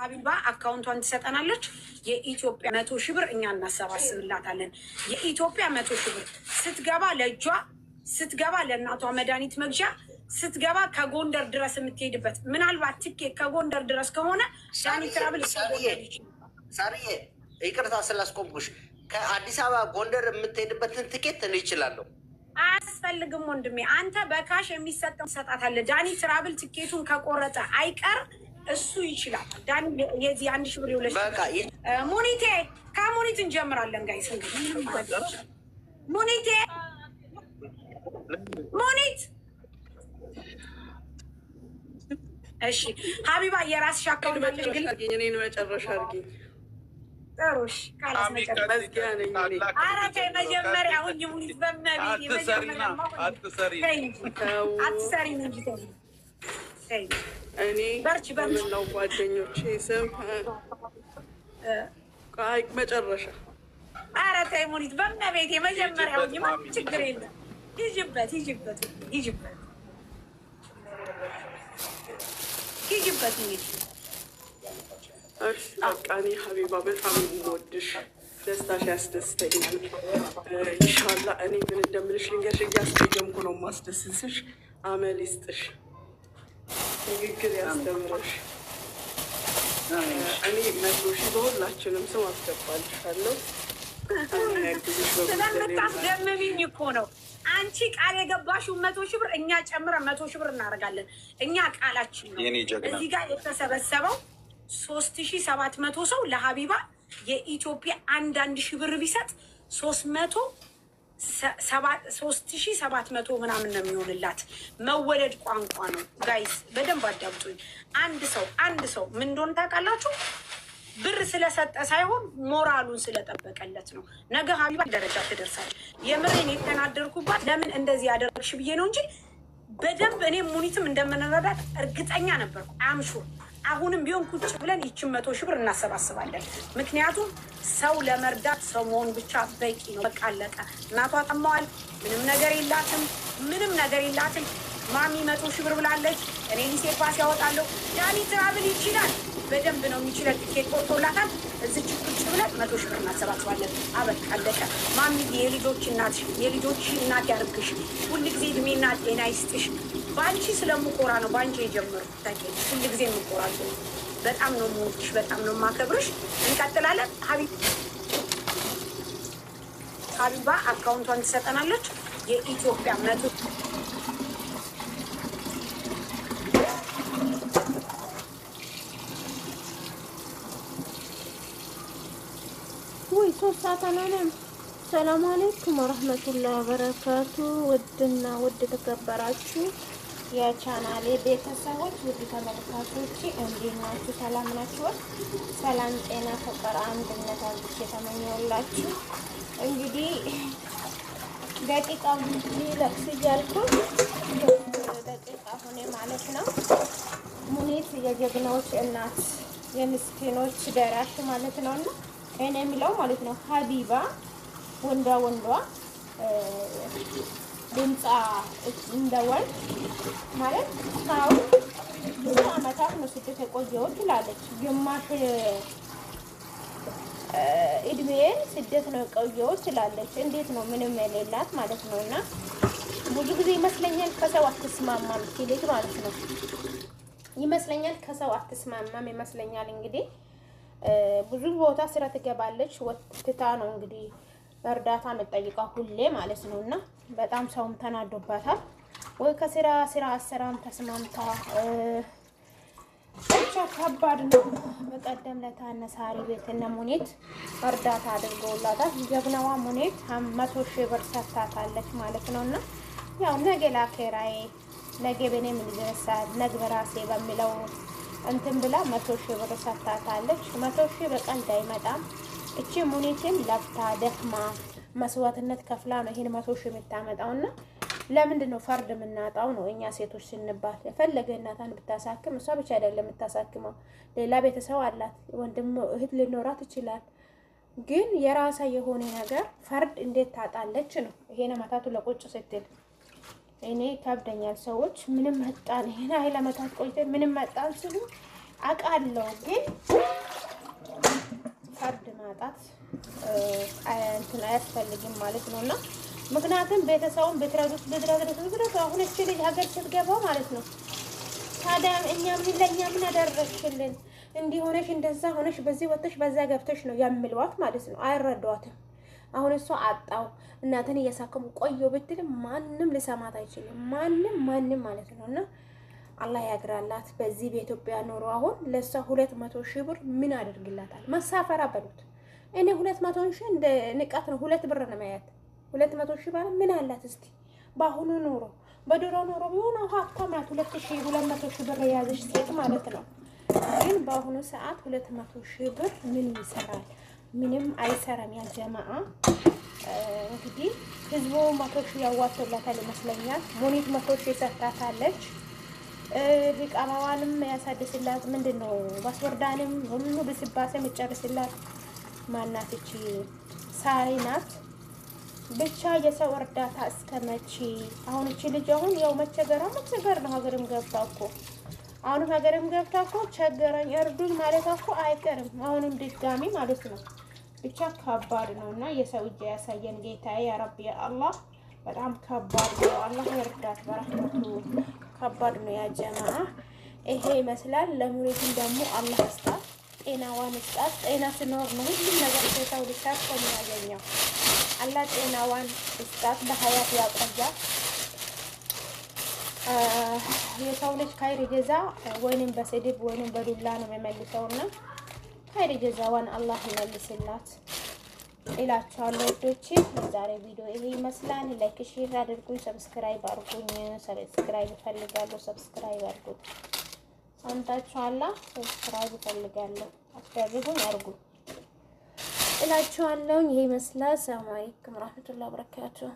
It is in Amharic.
ሀቢባ አካውንቷን ትሰጠናለች። የኢትዮጵያ 100 ሺህ ብር እኛ እናሰባስብላታለን። የኢትዮጵያ 100 ሺህ ብር ስትገባ ለእጇ ስትገባ ለእናቷ መድኃኒት መግዣ ስትገባ ከጎንደር ድረስ የምትሄድበት ምናልባት ትኬት ከጎንደር ድረስ ከሆነ ዳኒ ትራብል ሳርዬ ይቅርታ ስላስቆምኩሽ ከአዲስ አበባ ጎንደር የምትሄድበትን ትኬት እኔ እችላለሁ። አያስፈልግም ወንድሜ፣ አንተ በካሽ የሚሰጠው ትሰጣታለህ። ዳኒ ትራብል ትኬቱን ከቆረጠ አይቀር እሱ ይችላል። ዳኒ የዚህ 1 ሺህ ብር ይውለሽ። ሙኒቴ ከሙኒት እንጀምራለን ጋይስ። እንግዲህ ሙኒቴ ሙኒት እሺ ሀቢባ የራስሽ አካውንት አለሽ ግን እኔ ነው መጨረሻ አድርጊኝ። ጥሩሽ ካላስ መጨረሻ ነኝ። ኧረ ተይ መጀመሪያ ሁኚ ሙኒት በመቤት የመጀመሪያ አትሰሪም እንጂ ተይ እኔ በርቺ በምለው ጓደኞቼ ስም ቃይ መጨረሻ። ኧረ ተይ ሙኒት በመቤት የመጀመሪያ ሁኚ። ምንም ችግር የለም። ሂጂበት እንግዲህ በቃ እኔ ሀቢባ በጣም የምወድሽ ደስታሽ ያስደስተኛል። ኢንሻላህ እኔ ምን እንደምልሽ ልንገርሽ፣ እያስቀየምኩ ነው ማስደስስሽ። አመል ይስጥሽ፣ ንግግር ያስተምረሽ። እኔ 100 ሺህ በሁላችንም ስም አስገባልሻለሁ። ስለምታስደምሚኝ እኮ ነው። አንቺ ቃል የገባሽው 100 ሺህ ብር እኛ ጨምረን 100 ሺህ ብር እናደርጋለን። እኛ ቃላችን ነው። እዚህ ጋር የተሰበሰበው 3700 ሰው ለሀቢባ የኢትዮጵያ 1 ሺህ ብር ቢሰጥ 3700 ምናምን ነው የሚሆንላት። መወለድ ቋንቋ ነው ጋይስ፣ በደንብ አዳምጡኝ። አንድ ሰው ምን እንደሆነ ታውቃላችሁ? ብር ስለሰጠ ሳይሆን ሞራሉን ስለጠበቀለት ነው። ነገ ሀቢባ ደረጃ ትደርሳለች። የምሬን የተናደርኩባት ለምን እንደዚህ ያደረግሽ ብዬ ነው እንጂ በደንብ እኔ ሙኒትም እንደምንረዳት እርግጠኛ ነበርኩ። አምሹ አሁንም ቢሆን ቁጭ ብለን ይችን 100 ሺህ ብር እናሰባስባለን። ምክንያቱም ሰው ለመርዳት ሰው መሆን ብቻ በቂ ነው። በቃ አለቀ። እናቷ ጠማዋል። ምንም ነገር የላትም። ማሚ 100 ሺህ ብር ብላለች። እኔ ሊሴ ፓስ ያወጣለሁ። ዳኒ ትራብል ይችላል፣ በደንብ ነው የሚችለው። ትኬት ቆርጦላታል። እዚች ቁጭ ብለን 100 ሺህ ብር እናሰባስባለን። አበቃ አለቀ። ማሚ የልጆች እናት ያርግሽ። ሁልጊዜ እድሜና ጤና ይስጥሽ። በአንቺ ስለምኮራ ነው በአንቺ የጀመርኩት። ታውቂያለሽ፣ ሁልጊዜ የምኮራለሁ። በጣም ነው የምወድሽ፣ በጣም ነው የማከብርሽ። እንቀጥላለን። ሀቢባ አካውንቷን ትሰጠናለች። የኢትዮጵያ 100 ሰላም አለይኩም ወራህመቱላሂ ወበረካቱ። ውድና ውድ ተከበራችሁ የቻናሌ ቤተሰቦች፣ ውድ ተመልካቾች እንዴት ናችሁ? ሰላም ናችሁ? ሰላም፣ ጤና፣ ፍቅር፣ አንድነት አብሽ የተመኘውላችሁ። እንግዲህ ደቂቃው ሊለቅስ እያልኩ ደቂቃ ሆነ ማለት ነው። ሙኒት የጀግናዎች እናት የምስኪኖች ደራሽ ማለት ነውና እኔ የሚለው ማለት ነው። ሀቢባ ወንዷ ድምፃ እንደወል ማለት እስካሁን ብዙ አመታት ነው ስደት የቆየሁት ትላለች። ግማሽ እድሜን ስደት ነው የቆየሁት ትላለች። እንዴት ነው ምንም የሌላት ማለት ነው። እና ብዙ ጊዜ ይመስለኛል ከሰው አትስማማም ሲልት ማለት ነው። ይመስለኛል ከሰው አትስማማም ይመስለኛል። እንግዲህ ብዙ ቦታ ስራ ትገባለች። ወጥታ ነው እንግዲህ እርዳታ መጠይቃው ሁሌ ማለት ነው። እና በጣም ሰውም ተናዶባታል። ወይ ከስራ አሰራም ተስማምታ ብቻ ከባድ ነው። በቀደም ለታነሳሪ ቤት እነ ሙኒት እርዳታ አድርገውላታል። ጀግናዋ ሙኒት 100 ሺህ ብር ሰጥታታለች ማለት ነው። እና ያው ነገ ላከራዬ ነገ በኔ ምን ይደርሳል ነገ በራሴ በሚለው እንትን ብላ 100 ሺህ ብር ሰጥታታለች። 100 ሺህ በቀን አይመጣም። እቺ ሙኒትን ለፍታ ደክማ መስዋዕትነት ከፍላ ነው ይሄን 100 ሺህ የምታመጣውና ለምንድን ነው ፈርድ የምናጣው ነው? እኛ ሴቶች ስንባል የፈለገ እናታን ብታሳክም እሷ ብቻ አይደለም የምታሳክመው፣ ሌላ ቤተሰብ አላት፣ ወንድም እህት ሊኖራት ይችላል። ግን የራሳ የሆነ ነገር ፈርድ እንዴት ታጣለች ነው? ይሄን አመታቱ ለቁጭ ስትል እኔ ከብደኛል። ሰዎች ምንም መጣን ይሄን አይል አመታት ቆይተን ምንም መጣን ሲሉ አውቃለሁ፣ ግን ፈርድ ማጣት እንትን አያስፈልግም ማለት ነው። እና ምክንያቱም ቤተሰቡን ብትረዱት አሁን እቺ ልጅ ሀገር ስትገባ ማለት ነው ታዲያ እኛ ምን አደረግሽልን? እንዲህ ሆነሽ እንደዛ ሆነሽ በዚህ ወጥተሽ በዛ ገብተሽ ነው የሚልዋት ማለት ነው። አይረዷትም። አሁን እሷ አጣው እናትን እያሳከሙ ቆየው ብትል ማንም ልሰማት አይችልም። ማንም ማለት ነው። እና አላህ ያግራላት። በዚህ በኢትዮጵያ ኑሮ አሁን ለሷ 200 ሺህ ብር ምን አድርግላታል? መሳፈራ በሉት። እኔ 200 ሺህ እንደ ንቃት ነው። 2 ብር ነው ማያት 200 ሺህ ባለ ምን አላት እስቲ? በአሁኑ ኑሮ በድሮ ኑሮ ቢሆን ሀብታም ናት። 200 ሺህ ብር የያዘች ሴት ማለት ነው። ግን በአሁኑ ሰዓት 200 ሺህ ብር ምን ይሰራል? ምንም አይሰራም። ያ ጀማዓ እንግዲህ ህዝቡ 100 ሺህ ያዋቶላታል ይመስለኛል። ሙኒት 100 ሺህ ሰጥታታለች። ቢቃማዋንም ያሳድስላት ምንድነው ባስወርዳንም ሁሉ በስባሴ መጨረስላት ማናት እቺ ሳሪ ናት። ብቻ የሰው እርዳታ እስከመቼ? አሁን እቺ ልጅ አሁን ያው መቸገር ነው። ሀገርም ገብታ እኮ አሁንም ሀገርም ገብታ እኮ ቸገረኝ እርዱኝ ማለት እኮ አይቀርም። አሁንም ድጋሚ ማለት ነው። ብቻ ከባድ ነው እና የሰው እጅ ያሳየን ጌታዬ ያ ረቢ ያ አላህ። በጣም ከባድ ነው። አላህ ይርዳት በረህመቱ። ከባድ ነው ያ ጀማዓ። ይሄ ይመስላል። ለሙሪድን ደግሞ አላህ ይስጣት፣ ጤናዋን ይስጣት። ጤና ሲኖር ነው ሁሉም ነገር ሰው ልሳት የሚያገኘው። አላህ ጤናዋን ይስጣት፣ በሀያት ያቆያት። የሰው ልጅ ካይር ጀዛ ወይንም በስድብ ወይንም በዱላ ነው የሚመልሰውና ካይር ጀዛዋን አላህ ይመልስላት እላችኋለሁ። ወዶቼ የዛሬ ቪዲዮ ይሄ ይመስላል። ላይክ ሼር አድርጉኝ፣ ሰብስክራይብ አድርጉኝ። ሰብስክራይብ ፈልጋለሁ፣ ሰብስክራይብ አድርጉኝ። ሰምታችኋላ? ሰብስክራይብ ፈልጋለሁ፣ አስደርጉኝ፣ አድርጉ እላችኋለሁ። ይሄ ይመስላል። ሰላም አለይኩም ወራህመቱላሂ ወበረካቱሁ።